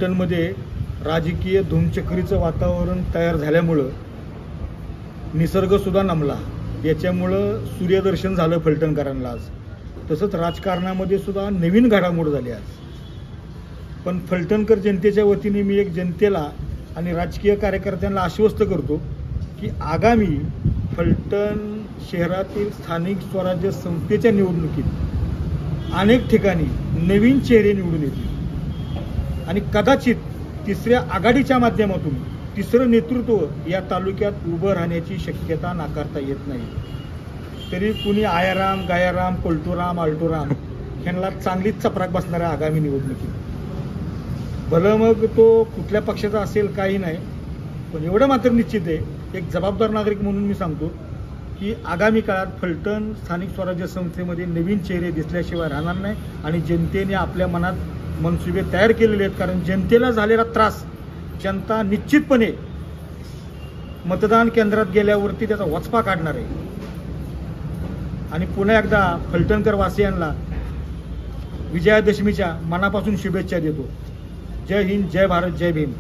फलटणमध्ये राजकीय धूमचक्रीचं वातावरण तयार झाल्यामुळं निसर्गसुद्धा नमला. याच्यामुळं सूर्यदर्शन झालं फलटणकरांना आज. तसंच राजकारणामध्ये सुद्धा नवीन घडामोड झाली आज. पण फलटणकर जनतेच्या वतीने मी एक जनतेला आणि राजकीय कार्यकर्त्यांना आश्वस्त करतो की आगामी फलटण शहरातील स्थानिक स्वराज्य संस्थेच्या निवडणुकीत अनेक ठिकाणी नवीन चेहरे निवडून येतील आणि कदाचित तिसऱ्या आघाडीच्या माध्यमातून तिसरं नेतृत्व या तालुक्यात उभं राहण्याची शक्यता नाकारता येत नाही. तरी कुणी आयाराम गायाराम पलटूराम आलटूराम ह्यांना चांगलीच चपराक बसणार आहे आगामी निवडणुकीत. भलं मग तो कुठल्या पक्षाचा असेल काही नाही, पण एवढं मात्र निश्चित आहे, एक जबाबदार नागरिक म्हणून मी सांगतो की आगामी काळात फलटण स्थानिक स्वराज्य संस्थेमध्ये नवीन चेहरे दिसल्याशिवाय राहणार नाही आणि जनतेने आपल्या मनात मनसुबे तयार केलेले आहेत. कारण जनतेला झालेला त्रास जनता निश्चितपणे मतदान केंद्रात गेल्यावरती त्याचा वचपा काढणार आहे. आणि पुन्हा एकदा फलटणकर वासियांना विजयादशमीच्या मनापासून शुभेच्छा देतो. जय हिंद, जय भारत, जय भीम.